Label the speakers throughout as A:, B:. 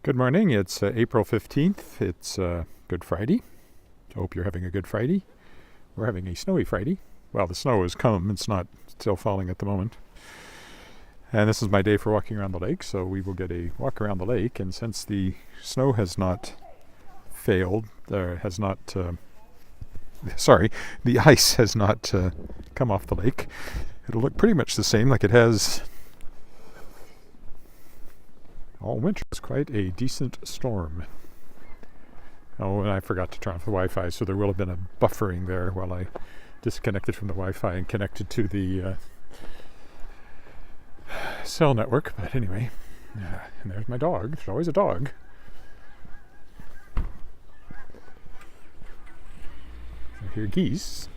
A: Good morning. It's April 15th. It's Good Friday. I hope you're having a good Friday. We're having a snowy Friday. Well, the snow has come. It's not still falling at the moment. And this is my day for walking around the lake, so we will get a walk around the lake. And since the snow has not failed, the ice has not come off the lake, it'll look pretty much the same like it has all winter. It's quite a decent storm. Oh, and I forgot to turn off the Wi-Fi, so there will have been a buffering there while I disconnected from the Wi-Fi and connected to the cell network. But anyway, and there's my dog. There's always a dog. I hear geese.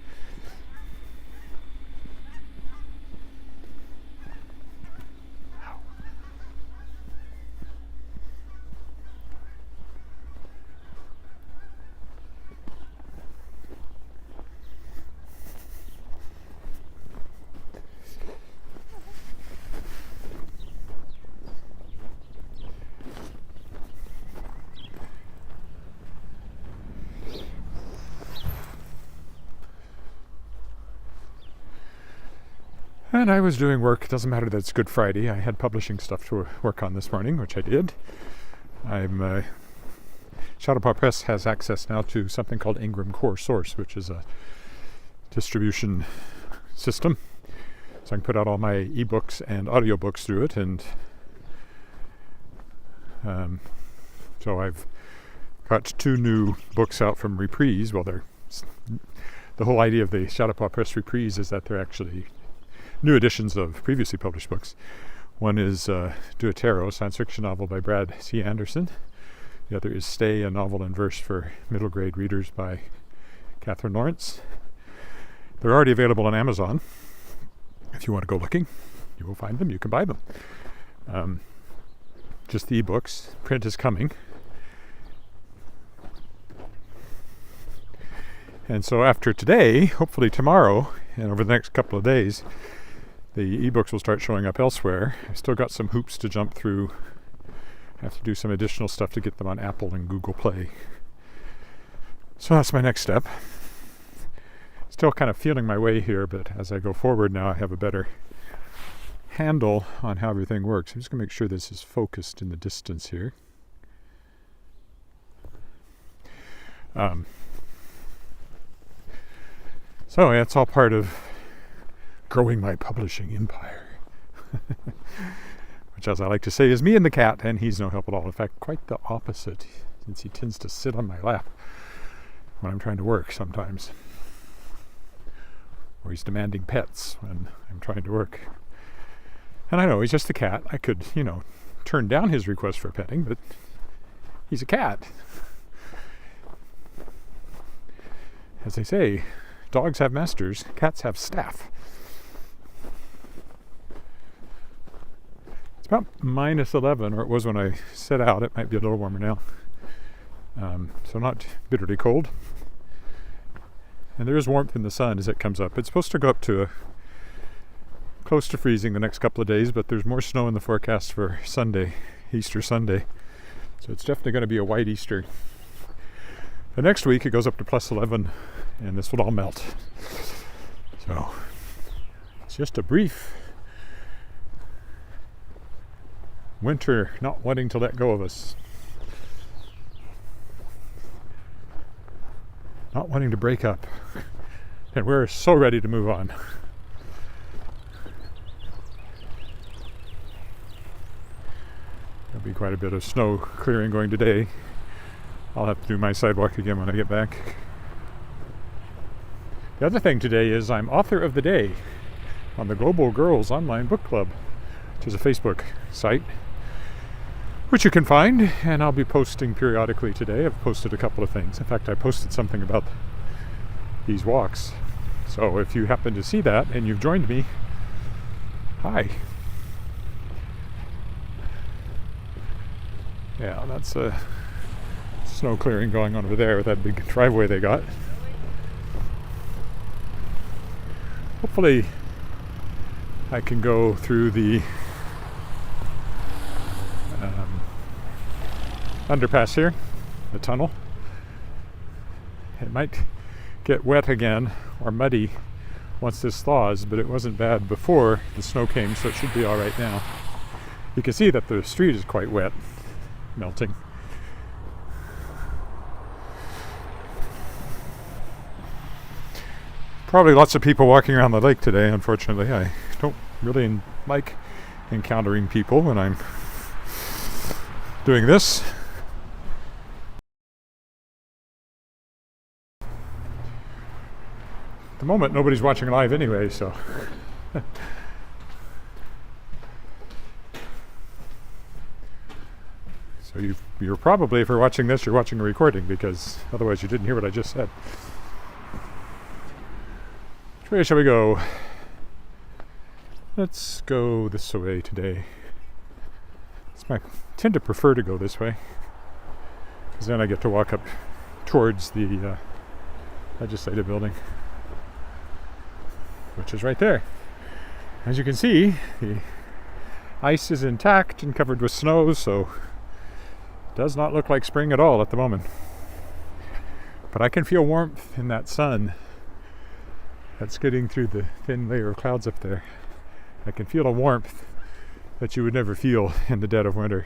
A: And I was doing work. It doesn't matter that it's Good Friday. I had publishing stuff to work on this morning, which I did. Shadowpaw Press has access now to something called Ingram Core Source, which is a distribution system. So I can put out all my ebooks and audiobooks through it. And so I've got 2 new books out from Reprise. Well, the whole idea of the Shadowpaw Press Reprise is that they're actually new editions of previously published books. One is Do a Tarot, science fiction novel by Brad C. Anderson. The other is Stay, a novel in verse for middle grade readers by Catherine Lawrence. They're already available on Amazon. If you want to go looking, you will find them. You can buy them. Just the ebooks. Print is coming. And so after today, hopefully tomorrow, and over the next couple of days, the ebooks will start showing up elsewhere. I've still got some hoops to jump through. I have to do some additional stuff to get them on Apple and Google Play. So that's my next step. Still kind of feeling my way here, but as I go forward now, I have a better handle on how everything works. I'm just going to make sure this is focused in the distance here. So it's all part of growing my publishing empire. Which, as I like to say, is me and the cat, and he's no help at all. In fact, quite the opposite, since he tends to sit on my lap when I'm trying to work sometimes. Or he's demanding pets when I'm trying to work. And I know he's just a cat. I could, turn down his request for petting, but he's a cat. As they say, dogs have masters, cats have staff. It's about -11, or it was when I set out. It might be a little warmer now. So not bitterly cold. And there is warmth in the sun as it comes up. It's supposed to go up to close to freezing the next couple of days, but there's more snow in the forecast for Sunday, Easter Sunday. So it's definitely going to be a white Easter. The next week it goes up to +11, and this will all melt. So it's just a brief winter not wanting to let go of us. Not wanting to break up. And we're so ready to move on. There'll be quite a bit of snow clearing going today. I'll have to do my sidewalk again when I get back. The other thing today is I'm author of the day on the Global Girls Online Book Club, which is a Facebook site, which you can find, and I'll be posting periodically today. I've posted a couple of things. In fact, I posted something about these walks. So if you happen to see that and you've joined me, hi. Yeah, that's a snow clearing going on over there with that big driveway they got. Hopefully I can go through the underpass here, the tunnel. It might get wet again or muddy once this thaws, but it wasn't bad before the snow came, so it should be all right now. You can see that the street is quite wet, melting. Probably lots of people walking around the lake today, unfortunately. I don't really like encountering people when I'm doing this. At the moment, nobody's watching live anyway, so. So you're probably, if you're watching this, you're watching a recording, because otherwise you didn't hear what I just said. Which way shall we go? Let's go this way today. I tend to prefer to go this way, because then I get to walk up towards the legislative building, which is right there. As you can see, the ice is intact and covered with snow, so it does not look like spring at all at the moment. But I can feel warmth in that sun that's getting through the thin layer of clouds up there. I can feel a warmth that you would never feel in the dead of winter.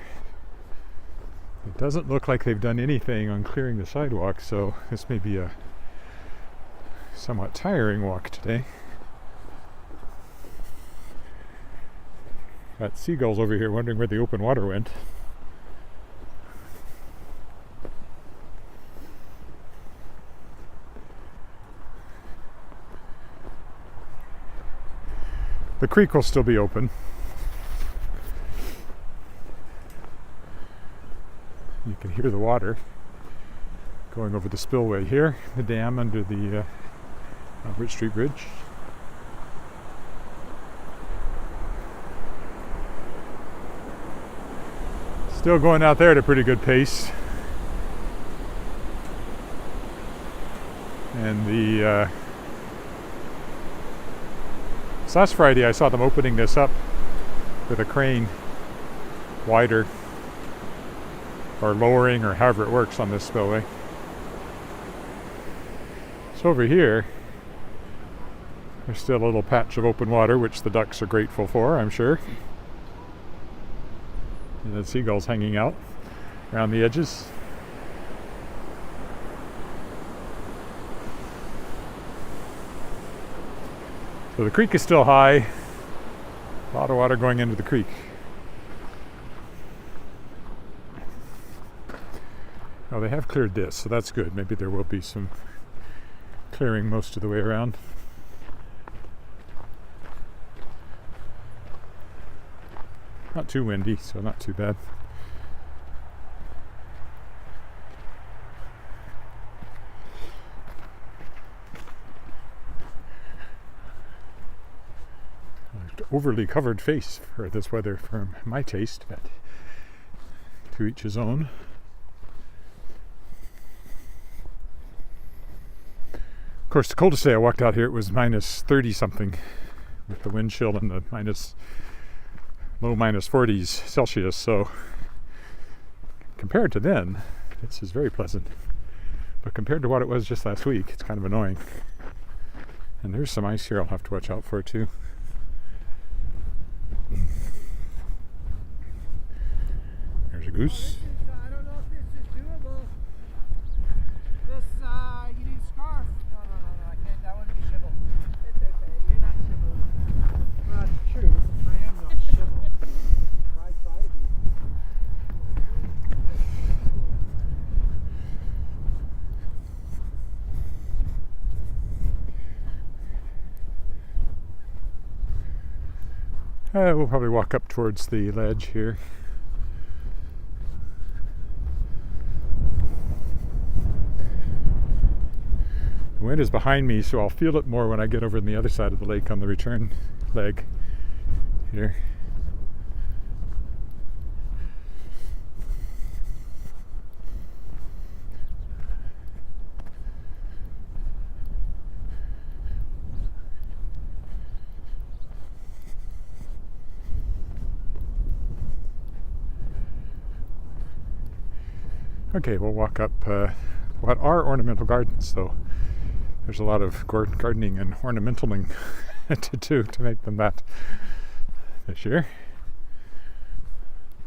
A: It doesn't look like they've done anything on clearing the sidewalk, so this may be a somewhat tiring walk today. Got seagulls over here wondering where the open water went. The creek will still be open. You can hear the water going over the spillway here, the dam under the Bridge Street Bridge. Still going out there at a pretty good pace. And last Friday I saw them opening this up with a crane wider, or lowering, or however it works on this spillway. So over here there's still a little patch of open water, which the ducks are grateful for, I'm sure. And the seagulls hanging out around the edges. So the creek is still high. A lot of water going into the creek. Oh, they have cleared this, so that's good. Maybe there will be some clearing most of the way around. Not too windy, so not too bad. Overly covered face for this weather for my taste, but to each his own. Of course, the coldest day I walked out here, it was minus 30 something with the wind chill and the low minus 40s Celsius, so compared to then, this is very pleasant. But compared to what it was just last week, it's kind of annoying. And there's some ice here I'll have to watch out for too. There's a goose.
B: I don't know if this is doable. This, you need a scarf. No, I can't. That wouldn't be civil. It's okay. You're not civil. Well, that's true. I am not civil. I try to be.
A: We'll probably walk up towards the ledge here. The wind is behind me, so I'll feel it more when I get over on the other side of the lake on the return leg here. Okay, we'll walk up what are ornamental gardens, though. There's a lot of gardening and ornamentaling to do to make them that this year.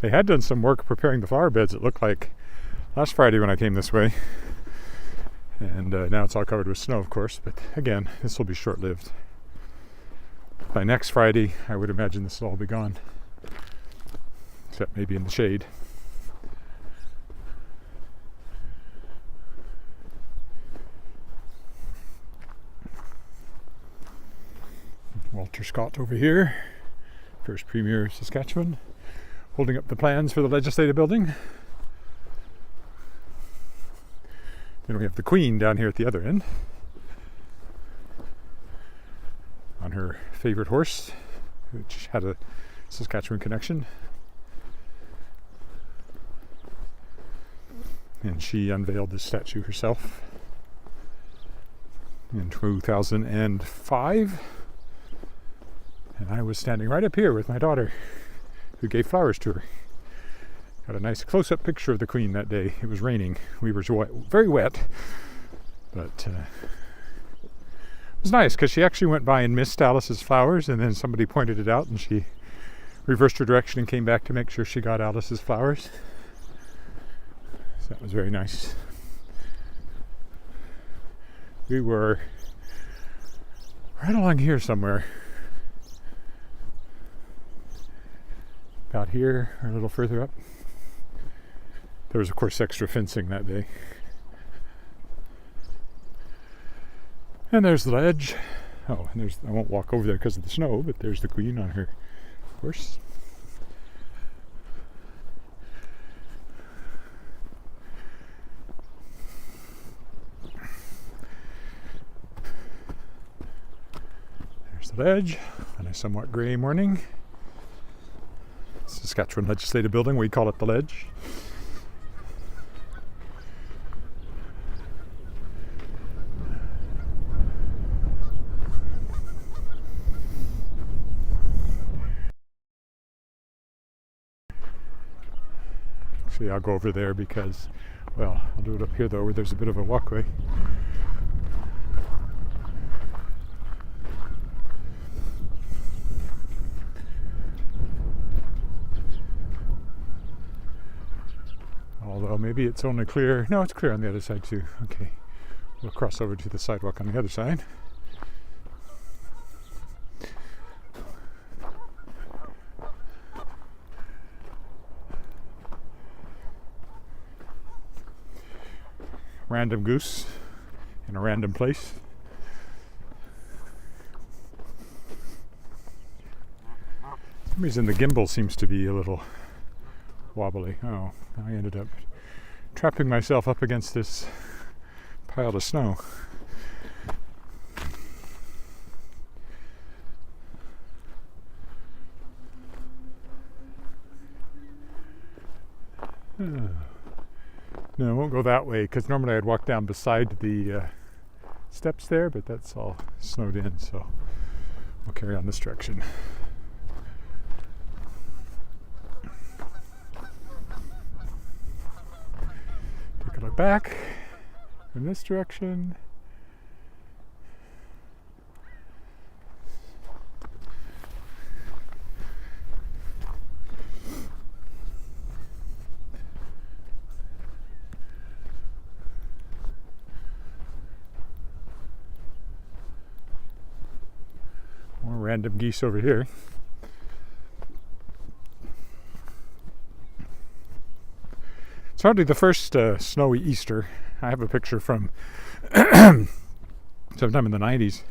A: They had done some work preparing the flower beds, it looked like, last Friday when I came this way. And now it's all covered with snow, of course, but again, this will be short-lived. By next Friday, I would imagine this will all be gone, except maybe in the shade. Walter Scott over here, first Premier of Saskatchewan, holding up the plans for the Legislative Building. Then we have the Queen down here at the other end on her favorite horse, which had a Saskatchewan connection. And she unveiled this statue herself in 2005. And I was standing right up here with my daughter, who gave flowers to her. Got a nice close-up picture of the Queen that day. It was raining. We were very wet, but it was nice because she actually went by and missed Alice's flowers, and then somebody pointed it out, and she reversed her direction and came back to make sure she got Alice's flowers. So that was very nice. We were right along here somewhere. About here, or a little further up. There was, of course, extra fencing that day. And there's the ledge. Oh, and I won't walk over there because of the snow, but there's the Queen on her horse. There's the ledge on a somewhat grey morning. Saskatchewan Legislative Building, we call it the Ledge. Actually, I'll go over there because, well, I'll do it up here though, where there's a bit of a walkway. Although maybe it's only clear. No, it's clear on the other side too. Okay, we'll cross over to the sidewalk on the other side. Random goose in a random place. For some reason the gimbal seems to be a little wobbly. Oh, I ended up trapping myself up against this pile of snow. No, I won't go that way because normally I'd walk down beside the steps there, but that's all snowed in, so we'll carry on this direction. Take a look back in this direction. More random geese over here. It's hardly the first snowy Easter. I have a picture from sometime in the 90s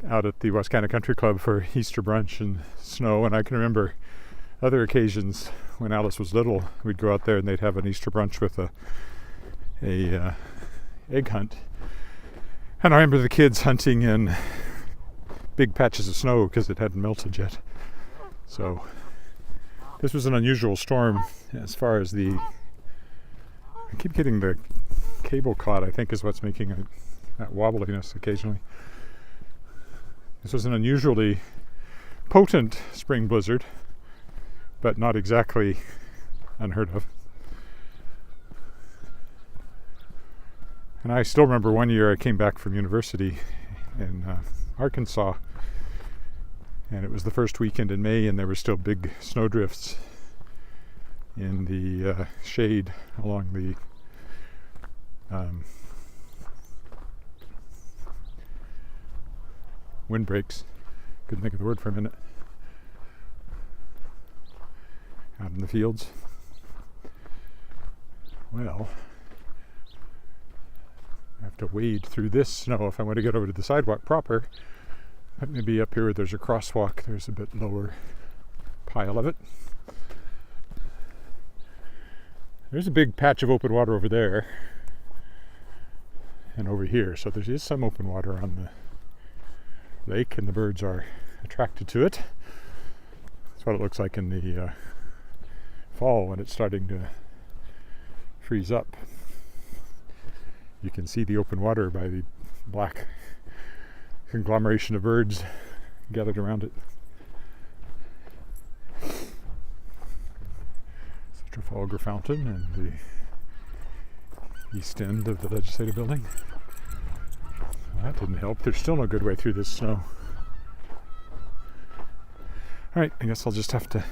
A: out at the Wascana Country Club for Easter brunch and snow, and I can remember other occasions when Alice was little. We'd go out there and they'd have an Easter brunch with a egg hunt, and I remember the kids hunting in big patches of snow because it hadn't melted yet. So this was an unusual storm as far as the... I keep getting the cable caught, I think is what's making that wobbliness occasionally. This was an unusually potent spring blizzard, but not exactly unheard of. And I still remember one year I came back from university in Arkansas, and it was the first weekend in May, and there were still big snowdrifts in the shade along the windbreaks. Couldn't think of the word for a minute. Out in the fields. Well, I have to wade through this snow if I want to get over to the sidewalk proper. But maybe up here where there's a crosswalk, there's a bit lower pile of it. There's a big patch of open water over there and over here, so there is some open water on the lake, and the birds are attracted to it. That's what it looks like in the fall when it's starting to freeze up. You can see the open water by the black conglomeration of birds gathered around it. It's the Trafalgar Fountain and the east end of the legislative building. Well, that didn't help. There's still no good way through this snow. Alright, I guess I'll just have to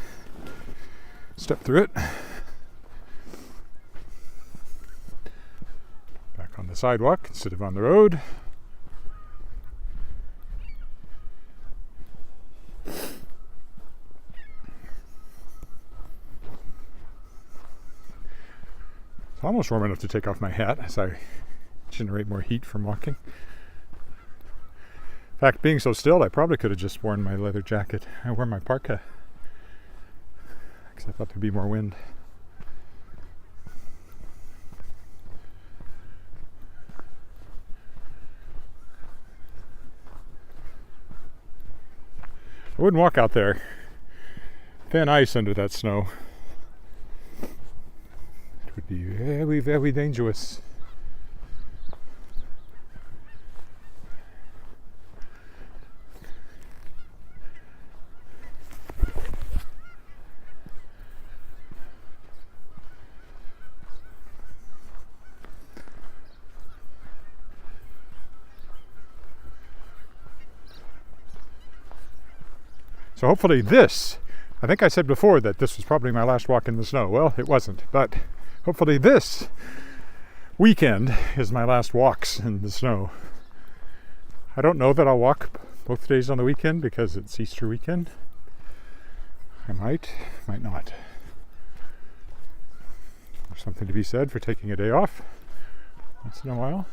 A: step through it. Back on the sidewalk instead of on the road. It's almost warm enough to take off my hat as I generate more heat from walking. In fact, being so still, I probably could have just worn my leather jacket. I wore my parka because I thought there'd be more wind. I wouldn't walk out there. Thin ice under that snow. It would be very, very dangerous. So hopefully this, I think I said before that this was probably my last walk in the snow. Well, it wasn't, but hopefully this weekend is my last walks in the snow. I don't know that I'll walk both days on the weekend because it's Easter weekend. I might not. There's something to be said for taking a day off once in a while.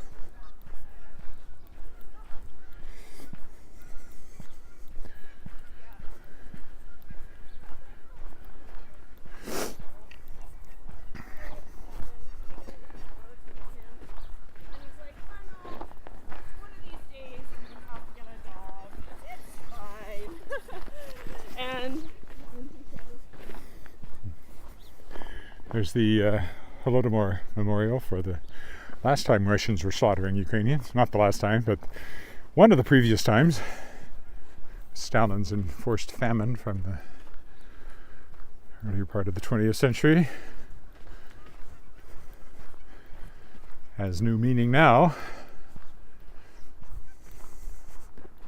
A: There's the Holodomor Memorial for the last time Russians were slaughtering Ukrainians. Not the last time, but one of the previous times. Stalin's enforced famine from the earlier part of the 20th century has new meaning now,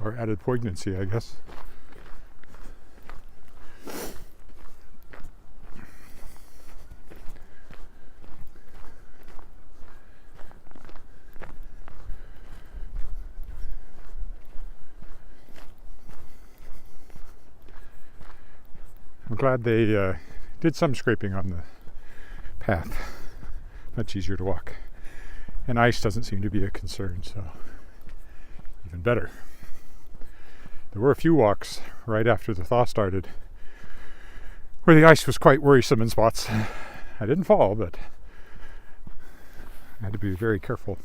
A: or added poignancy, I guess. I'm glad they did some scraping on the path. Much easier to walk. And ice doesn't seem to be a concern, so even better. There were a few walks right after the thaw started where the ice was quite worrisome in spots. I didn't fall, but I had to be very careful.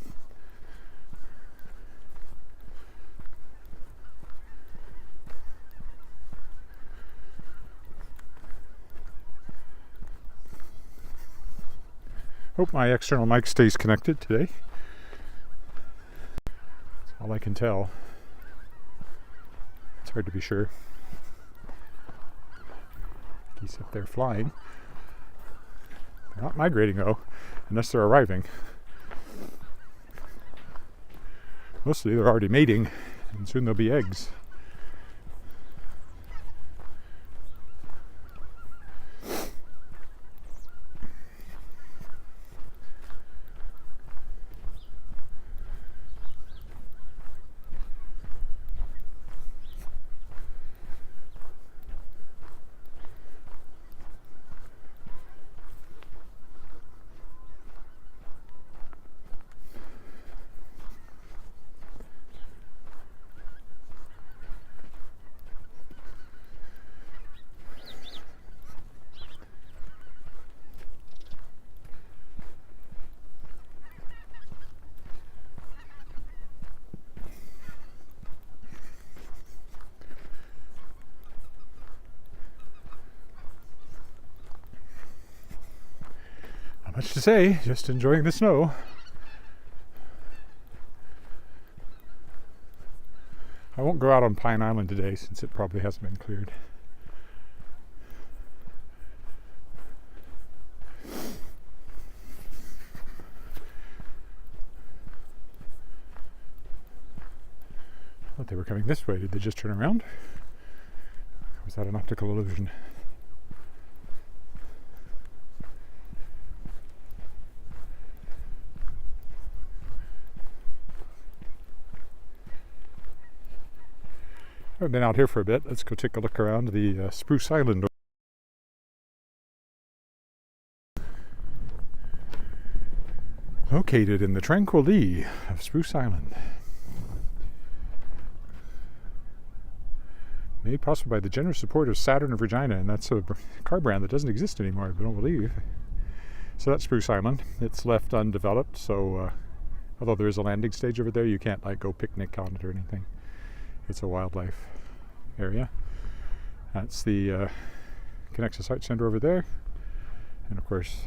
A: Hope my external mic stays connected today. That's all I can tell. It's hard to be sure. Geese up there flying. They're not migrating though, unless they're arriving. Mostly they're already mating, and soon there'll be eggs. Not much to say, just enjoying the snow. I won't go out on Pine Island today since it probably hasn't been cleared. I thought they were coming this way. Did they just turn around? Or was that an optical illusion? I've been out here for a bit. Let's go take a look around the Spruce Island. Located in the tranquil lee of Spruce Island. Made possible by the generous support of Saturn of Regina, and that's a car brand that doesn't exist anymore, I don't believe. So that's Spruce Island. It's left undeveloped, so although there is a landing stage over there, you can't like go picnic on it or anything. It's a wildlife area. That's the Connecticut Arts Center over there, and of course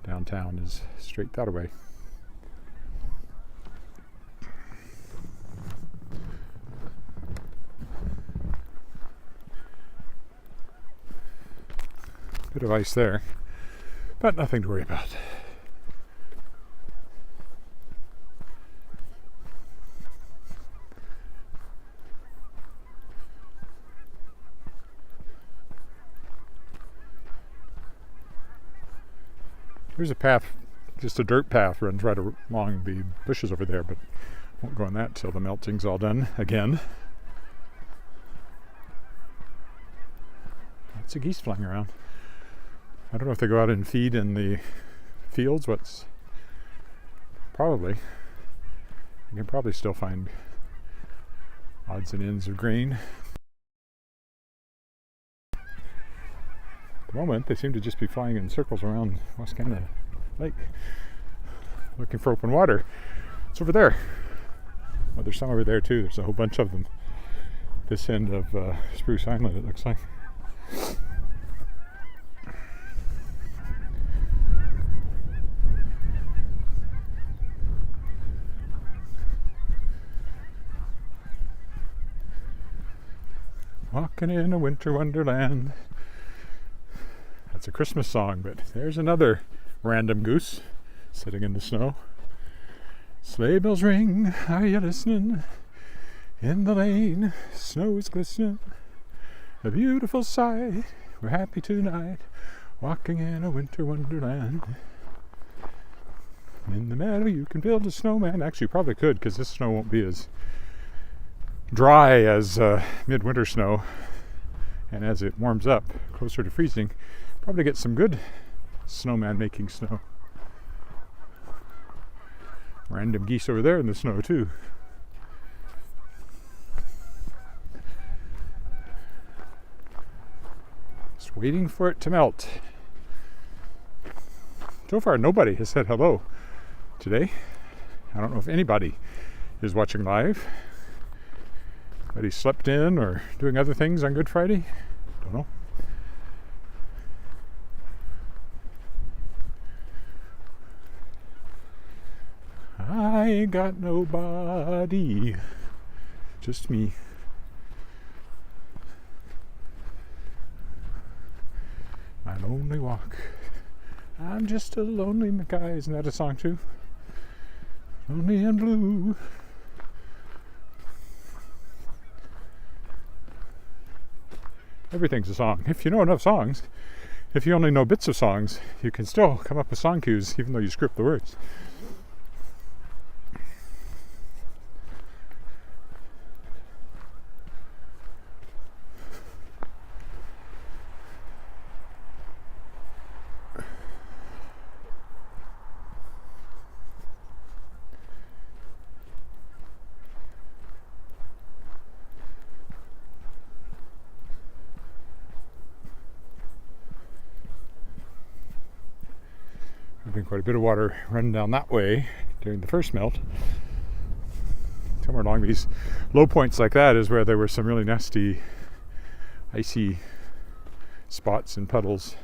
A: downtown is straight that way. Bit of ice there, but nothing to worry about. There's a path, just a dirt path, runs right along the bushes over there, but won't go on that till the melting's all done again. Lots of geese flying around. I don't know if they go out and feed in the fields. Probably. You can probably still find odds and ends of grain. At the moment, they seem to just be flying in circles around Wascana Lake, looking for open water. It's over there. Well, there's some over there too. There's a whole bunch of them. This end of Spruce Island, it looks like. Walking in a winter wonderland. That's a Christmas song, but there's another random goose sitting in the snow. Sleigh bells ring, are you listening? In the lane, snow is glistening. A beautiful sight, we're happy tonight. Walking in a winter wonderland. In the meadow you can build a snowman. Actually, you probably could, because this snow won't be as dry as midwinter snow, and as it warms up closer to freezing, probably get some good snowman making snow. Random geese over there in the snow too. Just waiting for it to melt. So far nobody has said hello today. I don't know if anybody is watching live. But he slept in or doing other things on Good Friday? Don't know. I ain't got nobody, just me. My lonely walk. I'm just a lonely guy. Isn't that a song too? Only in blue. Everything's a song. If you know enough songs, if you only know bits of songs, you can still come up with song cues even though you script the words. There's been quite a bit of water running down that way during the first melt. Somewhere along these low points like that is where there were some really nasty icy spots and puddles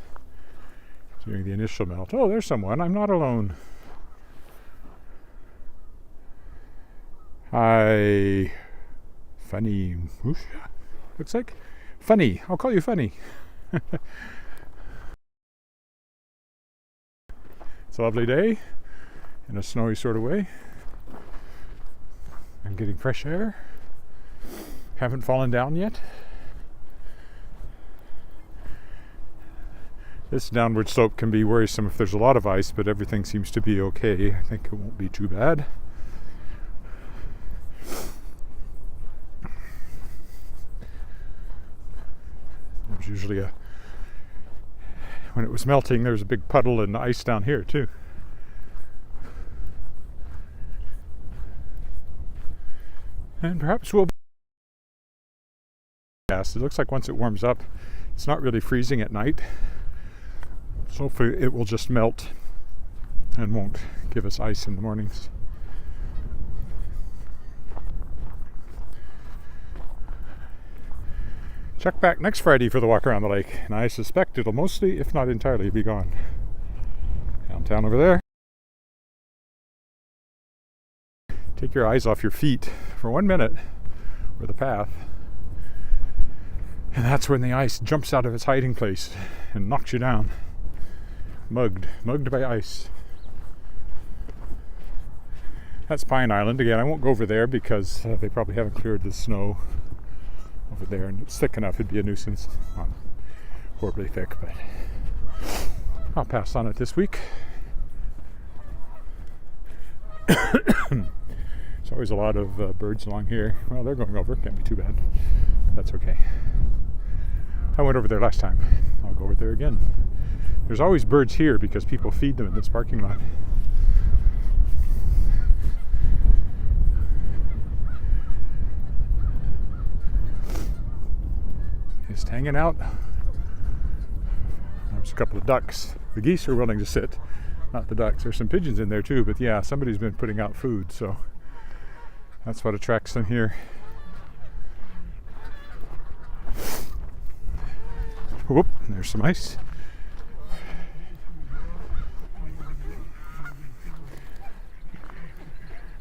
A: during the initial melt. Oh, there's someone. I'm not alone. Hi. Funny. Oosh. Looks like Funny. I'll call you Funny. It's a lovely day in a snowy sort of way. I'm getting fresh air. Haven't fallen down yet. This downward slope can be worrisome if there's a lot of ice, but everything seems to be okay. I think it won't be too bad. There's usually when it was melting, there was a big puddle and ice down here too. And perhaps we'll it looks like once it warms up, it's not really freezing at night. So hopefully it will just melt and won't give us ice in the mornings. Check back next Friday for the walk around the lake, and I suspect it'll mostly, if not entirely, be gone. Downtown over there. Take your eyes off your feet for 1 minute, or the path, and that's when the ice jumps out of its hiding place and knocks you down. Mugged by ice. That's Pine Island. Again, I won't go over there because they probably haven't cleared the snow over there, and it's thick enough it'd be a nuisance. Not horribly thick, but I'll pass on it this week. There's always a lot of birds along here. Well, they're going over. Can't be too bad. That's okay. I went over there last time. I'll go over there again. There's always birds here because people feed them in this parking lot. Just hanging out. There's a couple of ducks. The geese are willing to sit, not the ducks. There's some pigeons in there too, but yeah, somebody's been putting out food, so that's what attracts them here. Whoop, there's some ice.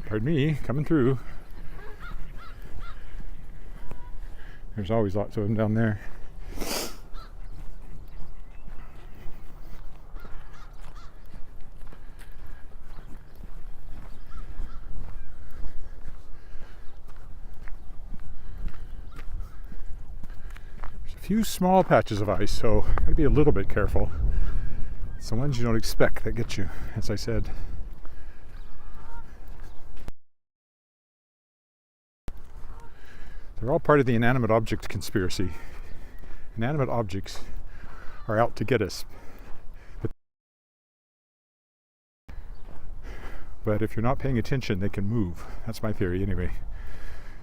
A: Pardon me, coming through. There's always lots of them down there. There's a few small patches of ice, so gotta be a little bit careful. It's the ones you don't expect that get you, as I said. They're all part of the inanimate object conspiracy. Inanimate objects are out to get us. But if you're not paying attention, they can move. That's my theory anyway.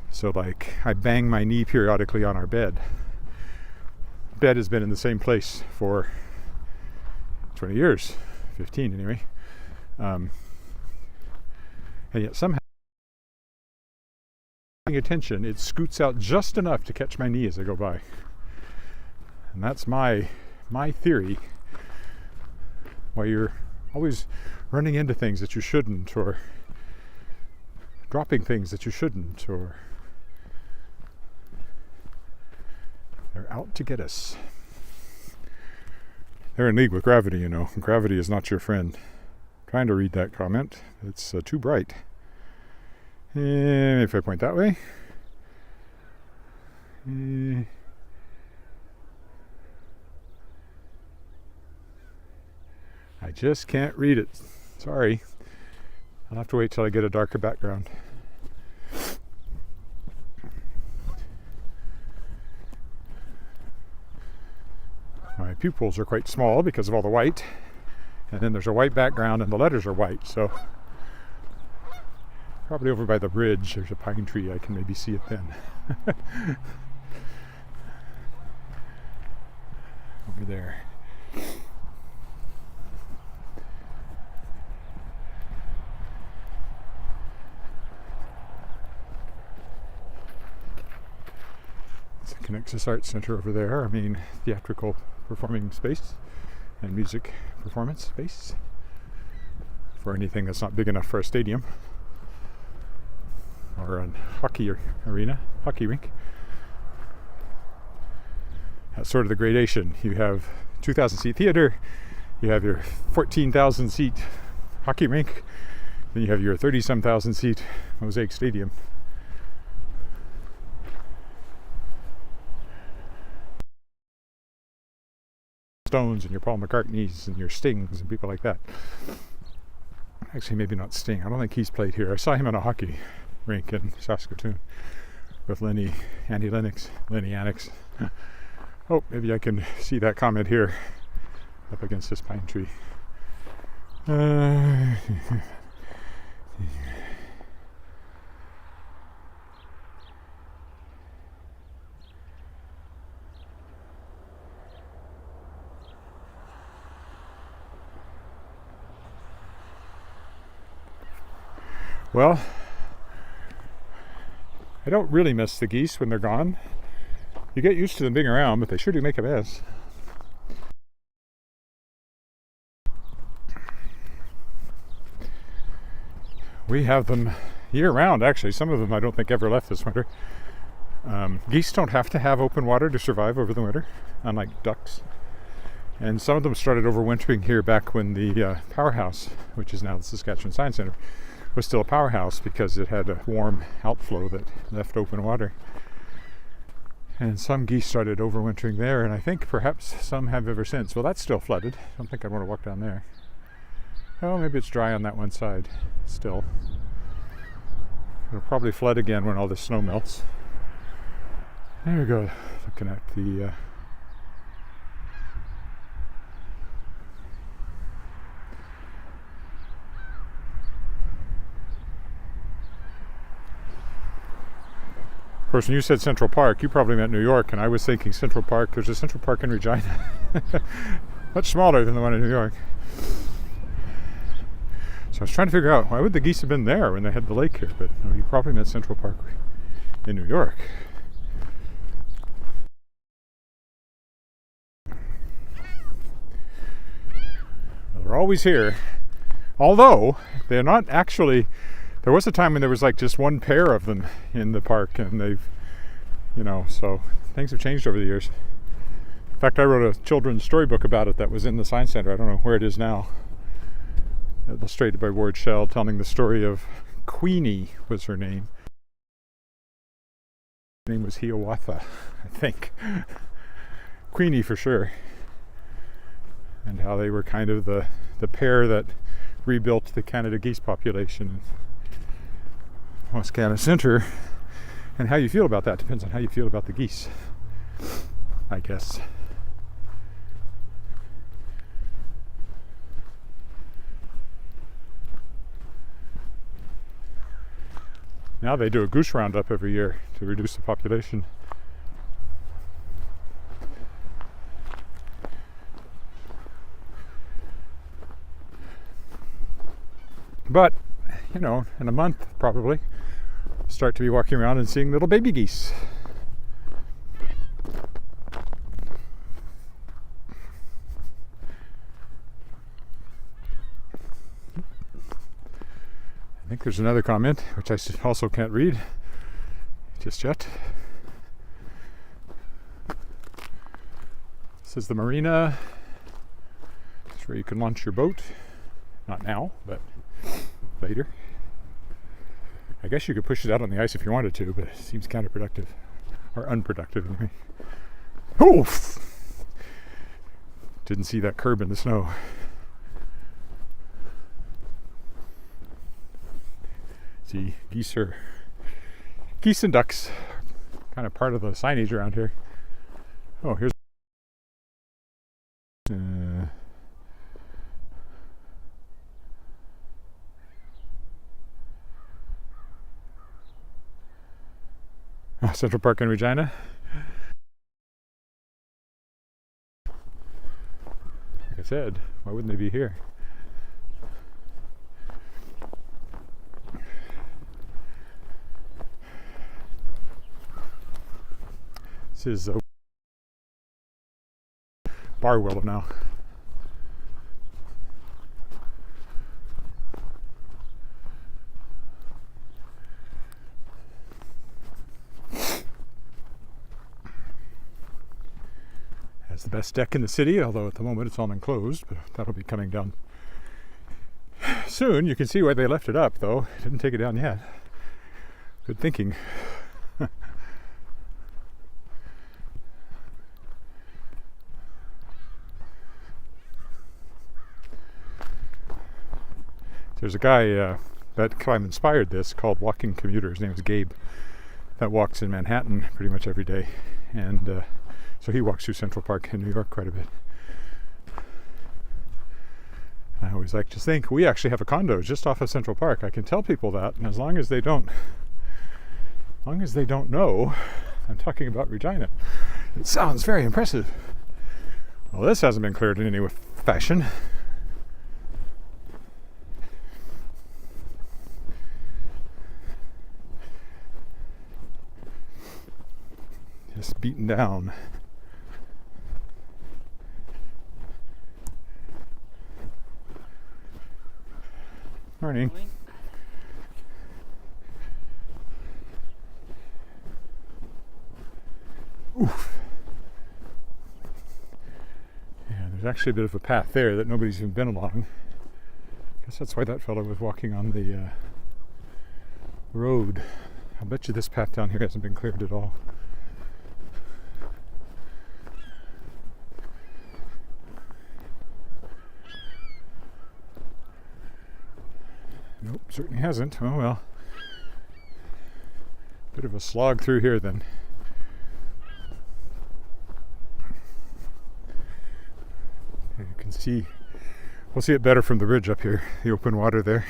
A: So like, I bang my knee periodically on our bed. Bed has been in the same place for 20 years, 15 anyway. And yet somehow, paying attention, it scoots out just enough to catch my knee as I go by. And that's my theory. Why you're always running into things that you shouldn't, or dropping things that you shouldn't, or they're out to get us. They're in league with gravity, you know. Gravity is not your friend. I'm trying to read that comment. It's too bright. And if I point that way. I just can't read it. Sorry. I'll have to wait till I get a darker background. My pupils are quite small because of all the white. And then there's a white background and the letters are white. So probably over by the bridge there's a pine tree. I can maybe see it then. Over there. It's the Connexus Arts Center over there, our main theatrical performing space and music performance space for anything that's not big enough for a stadium or a hockey arena, hockey rink. That's sort of the gradation. You have 2,000 seat theater, you have your 14,000 seat hockey rink, then you have your 30-some thousand seat Mosaic Stadium. Stones and your Paul McCartneys and your Stings and people like that. Actually, maybe not Sting. I don't think he's played here. I saw him in a hockey rink in Saskatoon with Annie Lennox. Oh, maybe I can see that comment here up against this pine tree. Well, I don't really miss the geese when they're gone. You get used to them being around, but they sure do make a mess. We have them year round, actually. Some of them I don't think ever left this winter. Geese don't have to have open water to survive over the winter, unlike ducks. And some of them started overwintering here back when the powerhouse, which is now the Saskatchewan Science Centre, was still a powerhouse because it had a warm outflow that left open water. And some geese started overwintering there, and I think perhaps some have ever since. Well, that's still flooded. I don't think I'd want to walk down there. Oh, maybe it's dry on that one side still. It'll probably flood again when all this snow melts. There we go, looking at the Of course, when you said Central Park, you probably meant New York, and I was thinking Central Park. There's a Central Park in Regina. Much smaller than the one in New York. So I was trying to figure out, why would the geese have been there when they had the lake here? But no, you probably meant Central Park in New York. Well, they're always here. Although, they're not actually... There was a time when there was like just one pair of them in the park, and they've, so things have changed over the years. In fact, I wrote a children's storybook about it that was in the Science Center. I don't know where it is now. Illustrated by Ward Shell, telling the story of Queenie was her name. Her name was Hiawatha, I think. Queenie for sure. And how they were kind of the pair that rebuilt the Canada geese population. Wascana Center, and how you feel about that depends on how you feel about the geese, I guess. Now they do a goose roundup every year to reduce the population. But, in a month probably, start to be walking around and seeing little baby geese. I think there's another comment, which I also can't read just yet. This is the Marina. It's where you can launch your boat. Not now, but later. I guess you could push it out on the ice if you wanted to, but it seems counterproductive. Or unproductive, anyway. Oof! Didn't see that curb in the snow. See, geese and ducks, kind of part of the signage around here. Oh, here's Central Park in Regina. Like I said, why wouldn't they be here? This is bar willow now. Has the best deck in the city, although at the moment it's all enclosed, but that'll be coming down soon. You can see why they left it up, though. Didn't take it down yet. Good thinking. There's a guy that kind of inspired this called Walking Commuter. His name is Gabe. That walks in Manhattan pretty much every day, and so he walks through Central Park in New York quite a bit. I always like to think we actually have a condo just off of Central Park. I can tell people that, and as long as they don't know, I'm talking about Regina. It sounds very impressive. Well, this hasn't been cleared in any fashion. Just beaten down. Morning. Oof. Yeah, there's actually a bit of a path there that nobody's even been along. I guess that's why that fellow was walking on the road. I'll bet you this path down here hasn't been cleared at all. Nope, certainly hasn't. Oh well. Bit of a slog through here then. You can see, we'll see it better from the ridge up here, the open water there.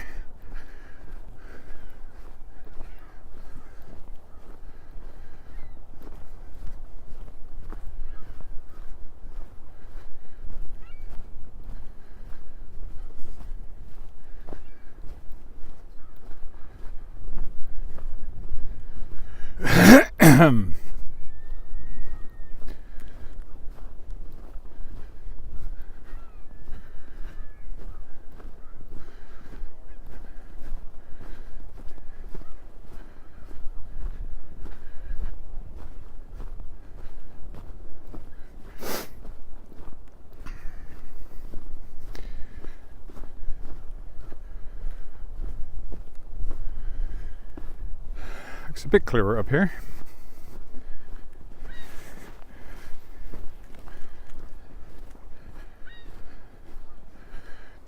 A: Looks a bit clearer up here.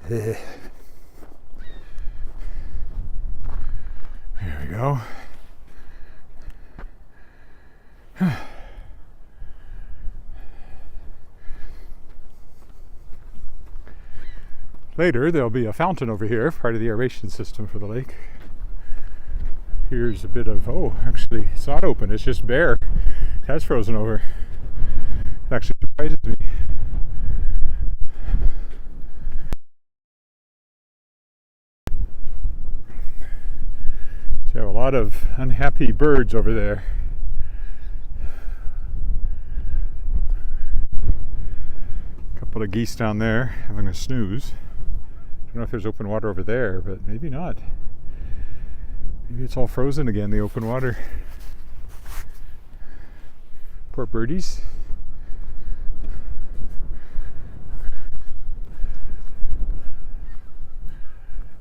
A: There we go. Later there'll be a fountain over here, part of the aeration system for the lake. Here's a bit of, oh, actually it's not open, it's just bare. It has frozen over. It actually surprises me. So you have a lot of unhappy birds over there. A couple of geese down there having a snooze. I don't know if there's open water over there, but maybe not. Maybe it's all frozen again, the open water. Poor birdies.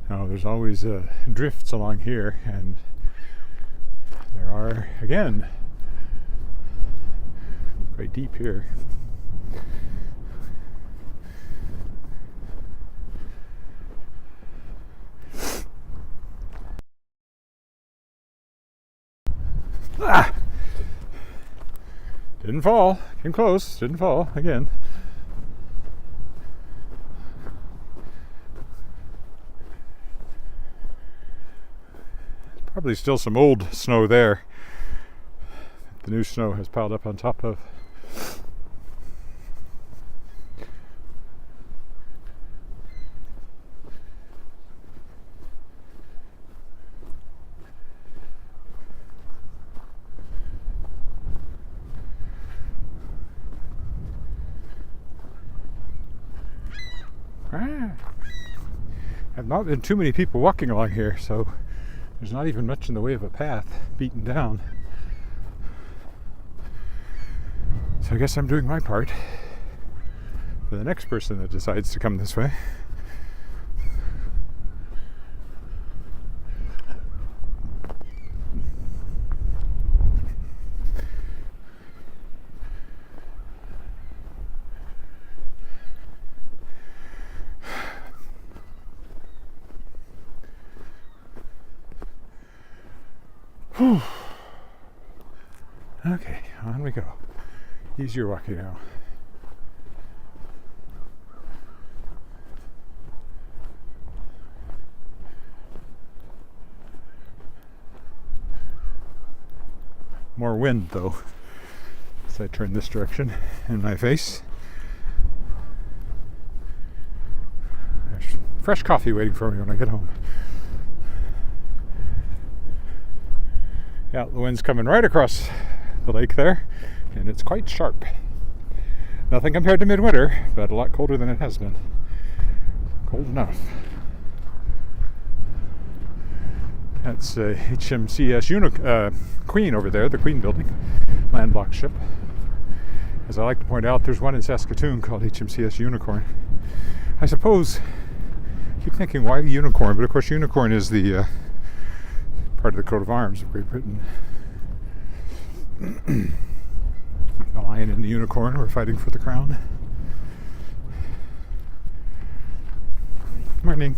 A: Oh, there's always drifts along here, and There are, again, quite deep here. Ah! Didn't fall. Came close. Didn't fall. Again. Probably still some old snow there. The new snow has piled up on top of. Have not been too many people walking along here, so there's not even much in the way of a path beaten down. So I guess I'm doing my part for the next person that decides to come this way. Whew. Okay, on we go. Easier walking now. More wind though, as I turn this direction in my face. There's fresh coffee waiting for me when I get home. Yeah, the wind's coming right across the lake there, and it's quite sharp. Nothing compared to midwinter, but a lot colder than it has been. Cold enough. That's HMCS Queen over there, the Queen building, landlocked ship. As I like to point out, there's one in Saskatoon called HMCS Unicorn. I suppose, I keep thinking, why unicorn? But of course, unicorn is the part of the coat of arms of Great Britain. The lion and the unicorn were fighting for the crown. Morning.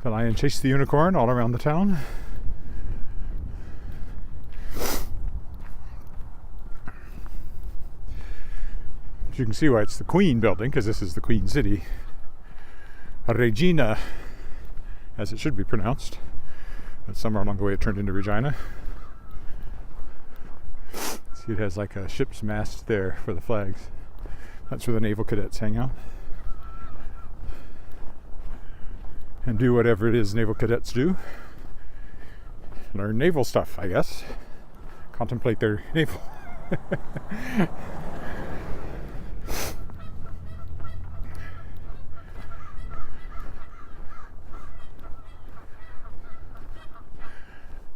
A: The lion chased the unicorn all around the town. You can see why it's the Queen building, because this is the Queen City. Regina, as it should be pronounced. But somewhere along the way it turned into Regina. See, it has like a ship's mast there for the flags. That's where the naval cadets hang out and do whatever it is naval cadets do. Learn naval stuff, I guess. Contemplate their naval.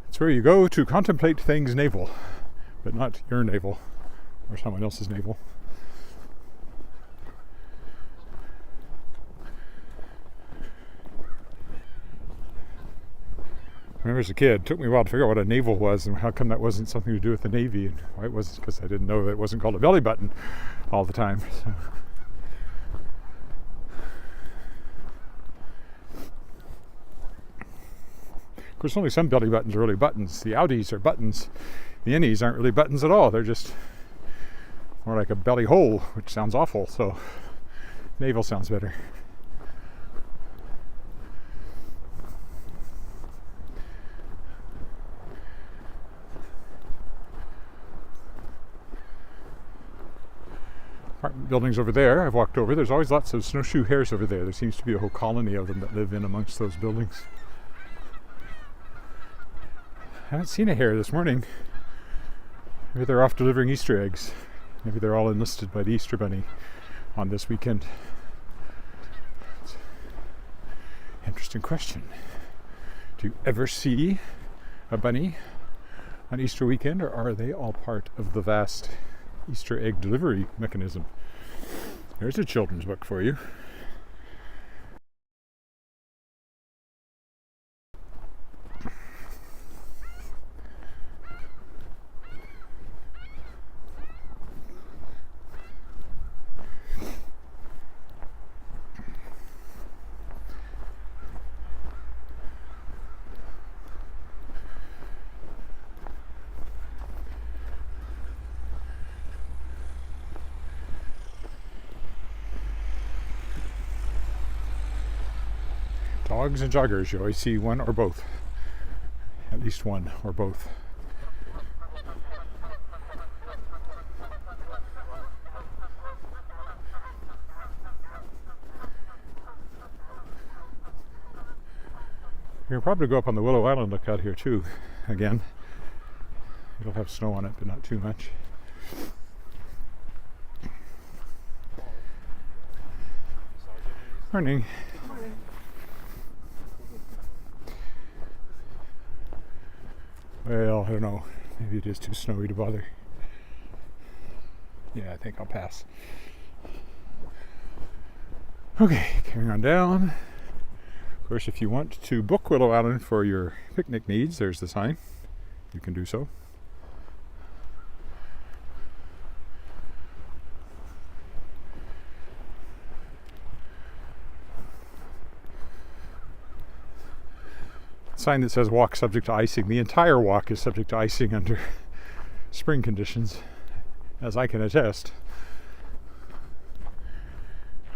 A: It's where you go to contemplate things naval, but not your navel or someone else's navel. I remember as a kid, it took me a while to figure out what a navel was and how come that wasn't something to do with the Navy, and why it wasn't, because I didn't know that it wasn't called a belly button all the time. So. Of course, only some belly buttons are really buttons. The outies are buttons. The innies aren't really buttons at all. They're just more like a belly hole, which sounds awful. So navel sounds better. Apartment buildings over there, I've walked over. There's always lots of snowshoe hares over there. There seems to be a whole colony of them that live in amongst those buildings. I haven't seen a hare this morning. Maybe they're off delivering Easter eggs. Maybe they're all enlisted by the Easter Bunny on this weekend. Interesting question. Do you ever see a bunny on Easter weekend, or are they all part of the vast Easter egg delivery mechanism? There's a children's book for you. Dogs and joggers, you always see one or both. At least one or both. You'll probably go up on the Willow Island lookout here too, again. It'll have snow on it, but not too much. Morning. Well, I don't know. Maybe it is too snowy to bother. Yeah, I think I'll pass. Okay, carrying on down. Of course, if you want to book Willow Island for your picnic needs, there's the sign. You can do so. Sign that says walk subject to icing. The entire walk is subject to icing under spring conditions, as I can attest.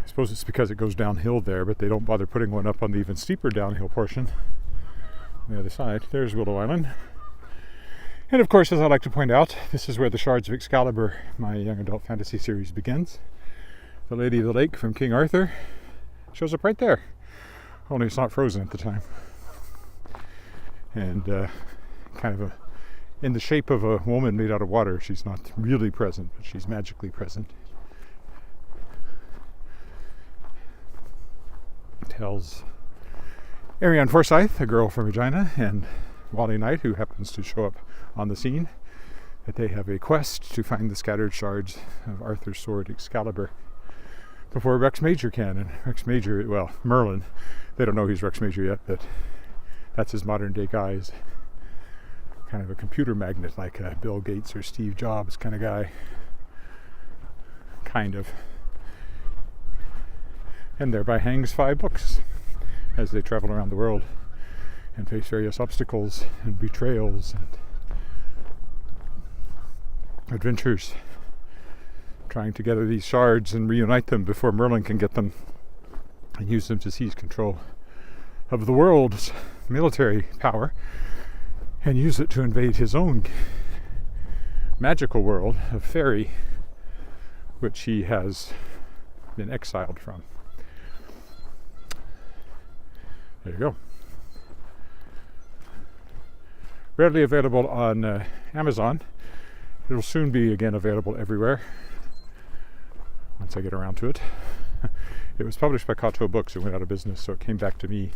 A: I suppose it's because it goes downhill there, but they don't bother putting one up on the even steeper downhill portion on the other side. There's Willow Island. And of course, as I like to point out, this is where the Shards of Excalibur, my young adult fantasy series, begins. The Lady of the Lake from King Arthur shows up right there. Only it's not frozen at the time. And kind of in the shape of a woman made out of water. She's not really present, but she's magically present. Tells Ariane Forsyth, a girl from Regina, and Wally Knight, who happens to show up on the scene, that they have a quest to find the scattered shards of Arthur's sword Excalibur before Rex Major can. And Rex Major, well, Merlin, they don't know he's Rex Major yet, but that's his modern day guy. He's kind of a computer magnate, like a Bill Gates or Steve Jobs kind of guy. Kind of. And thereby hangs 5 books as they travel around the world and face various obstacles and betrayals and adventures, trying to gather these shards and reunite them before Merlin can get them and use them to seize control of the world's military power and use it to invade his own magical world of fairy, which he has been exiled from. There you go. Readily available on Amazon. It'll soon be again available everywhere once I get around to it. It was published by Kato Books. It went out of business, so it came back to me.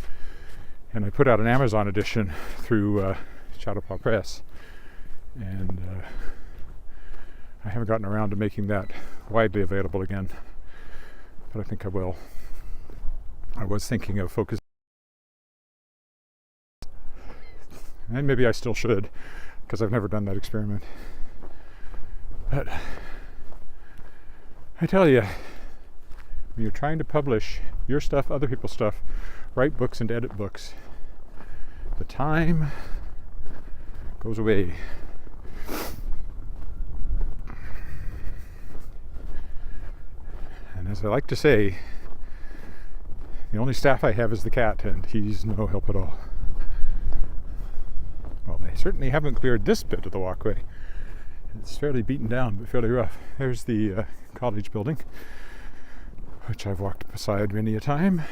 A: And I put out an Amazon edition through Chautauqua Press. And I haven't gotten around to making that widely available again, but I think I will. I was thinking of focusing, and maybe I still should, because I've never done that experiment. But I tell you, when you're trying to publish your stuff, other people's stuff, write books and edit books, the time goes away. And as I like to say, the only staff I have is the cat, and he's no help at all. Well, they certainly haven't cleared this bit of the walkway. It's fairly beaten down, but fairly rough. There's the college building, which I've walked beside many a time.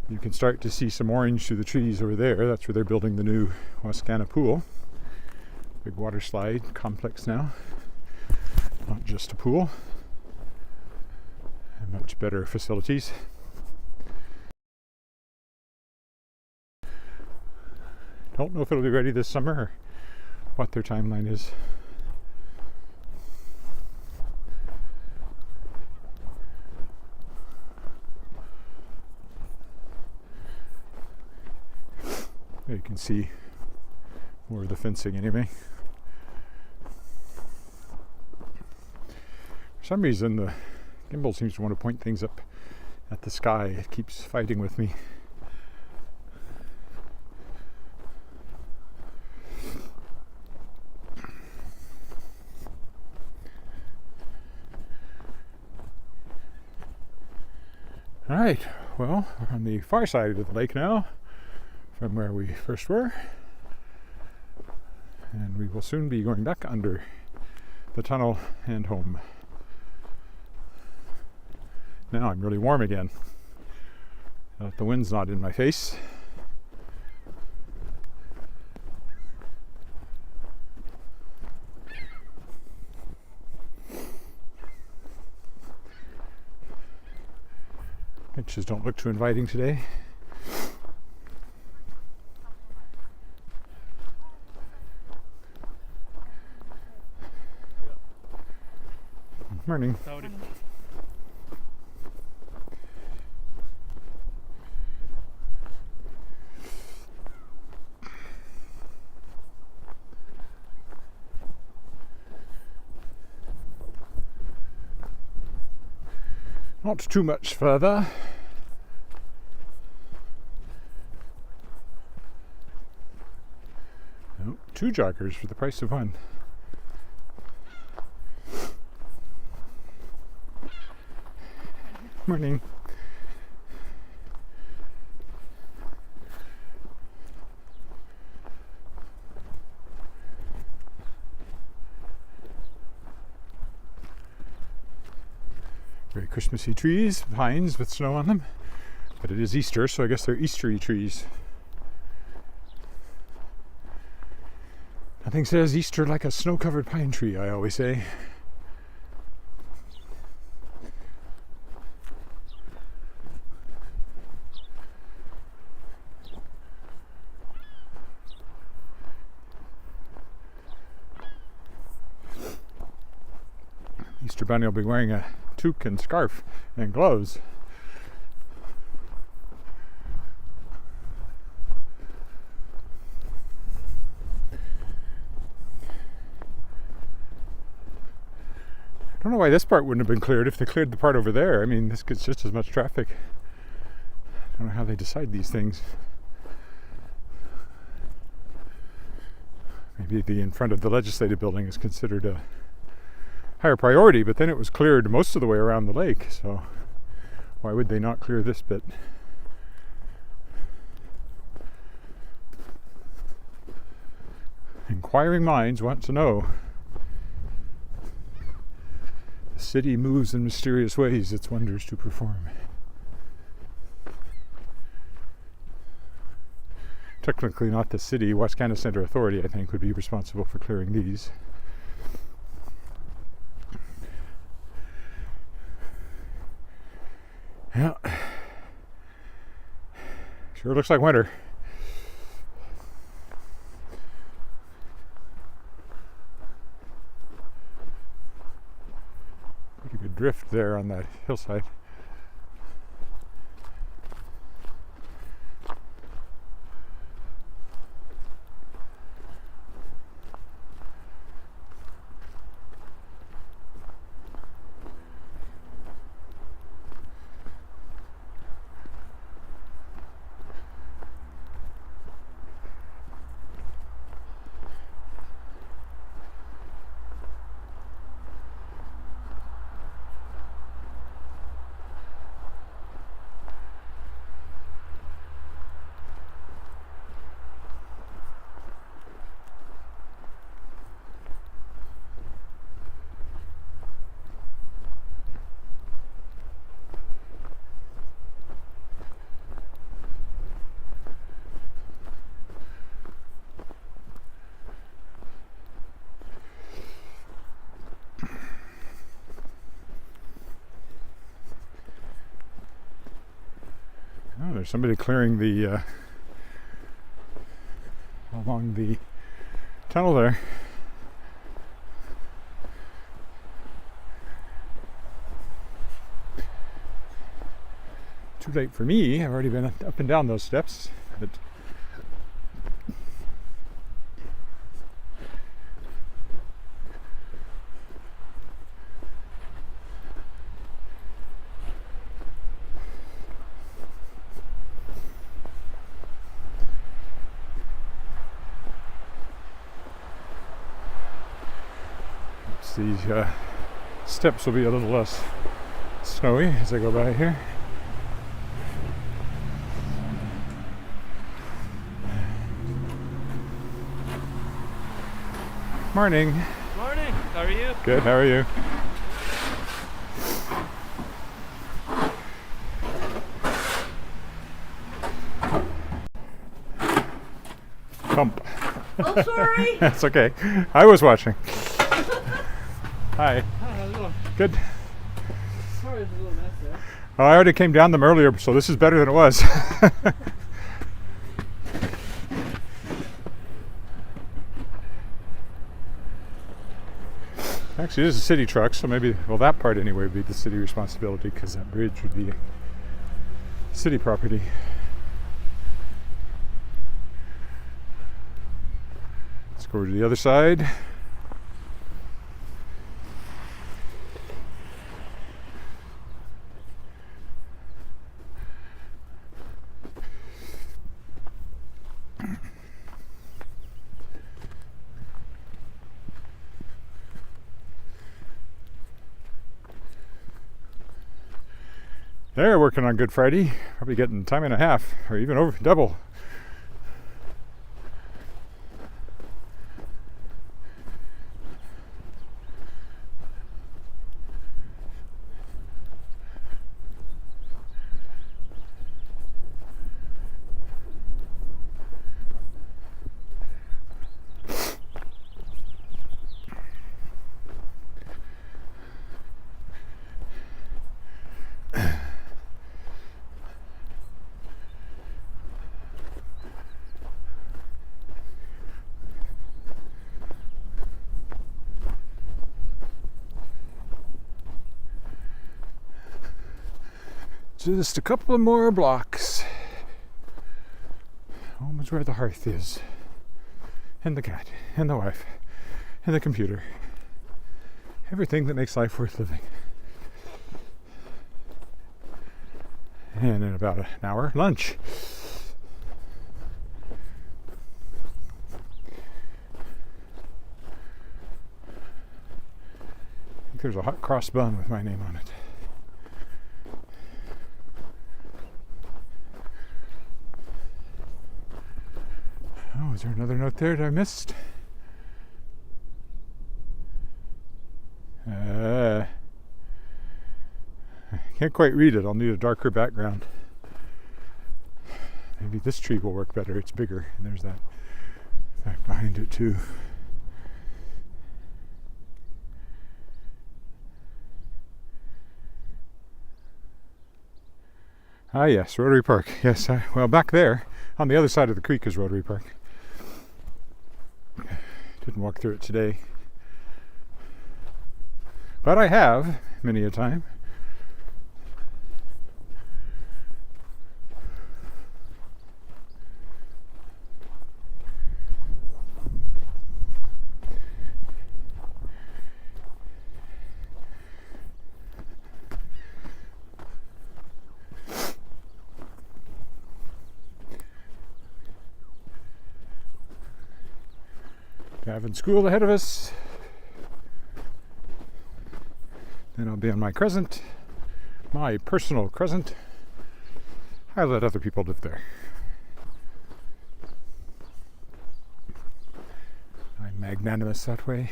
A: You can start to see some orange through the trees over there. That's where they're building the new Wascana pool. Big water slide complex now. Not just a pool. And much better facilities. Don't know if it'll be ready this summer or what their timeline is. There you can see more of the fencing anyway. For some reason the gimbal seems to want to point things up at the sky. It keeps fighting with me. All right, Well, we're on the far side of the lake now from where we first were. And we will soon be going back under the tunnel and home. Now I'm really warm again. The wind's not in my face. Pictures don't look too inviting today. Morning.
C: Howdy.
A: Not too much further. Oh, 2 joggers for the price of 1. Morning. Very Christmassy trees, pines with snow on them. But it is Easter, so I guess they're Eastery trees. Nothing says Easter like a snow-covered pine tree, I always say. Easter Bunny will be wearing a toque and scarf and gloves. I don't know why this part wouldn't have been cleared if they cleared the part over there. I mean, this gets just as much traffic. I don't know how they decide these things. Maybe the in front of the legislative building is considered a higher priority, but then it was cleared most of the way around the lake, so why would they not clear this bit? Inquiring minds want to know. The city moves in mysterious ways, its wonders to perform. Technically not the city, Wascana Center Authority, I think, would be responsible for clearing these. Yeah, sure looks like winter. Pretty good drift there on that hillside. Oh, there's somebody clearing the along the tunnel there. Too late for me. I've already been up and down those steps. But these steps will be a little less snowy as I go by here. Morning.
C: Morning. How are you?
A: Good, how are you? Bump.
D: Oh, sorry.
A: That's okay. I was watching. Hi.
C: Hi, how's it going?
A: Good.
C: Sorry, it's a little mess there.
A: Oh, I already came down them earlier, so this is better than it was. Actually, this is a city truck, so maybe, well, that part anyway would be the city responsibility because that bridge would be city property. Let's go over to the other side. They're working on Good Friday, probably getting time and a half, or even over double. Just a couple of more blocks. Home is where the hearth is. And the cat. And the wife. And the computer. Everything that makes life worth living. And in about an hour, lunch. I think there's a hot cross bun with my name on it. Oh, is there another note there that I missed? I can't quite read it. I'll need a darker background. Maybe this tree will work better. It's bigger. And there's that fact behind it too. Ah yes, Rotary Park. Yes, well back there, on the other side of the creek is Rotary Park. Didn't walk through it today. But I have, many a time. Having school ahead of us. Then I'll be on my crescent, my personal crescent. I let other people live there. I'm magnanimous that way.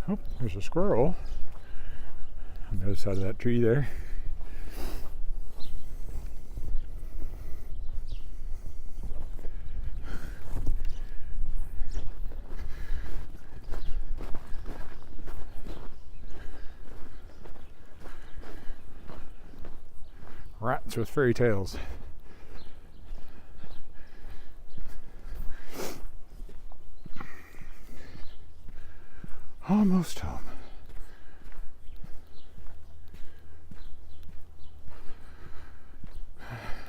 A: Oh, there's a squirrel on the other side of that tree there. Rats with fairy tales. Almost home.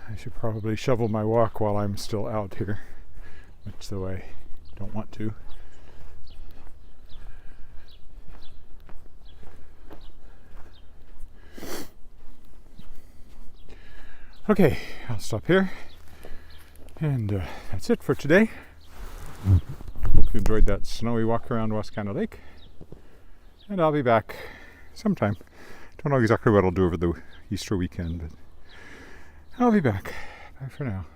A: I should probably shovel my walk while I'm still out here, much though I don't want to. Okay, I'll stop here. And that's it for today. Hope you enjoyed that snowy walk around Wascana Lake. And I'll be back sometime. Don't know exactly what I'll do over the Easter weekend, but I'll be back. Bye for now.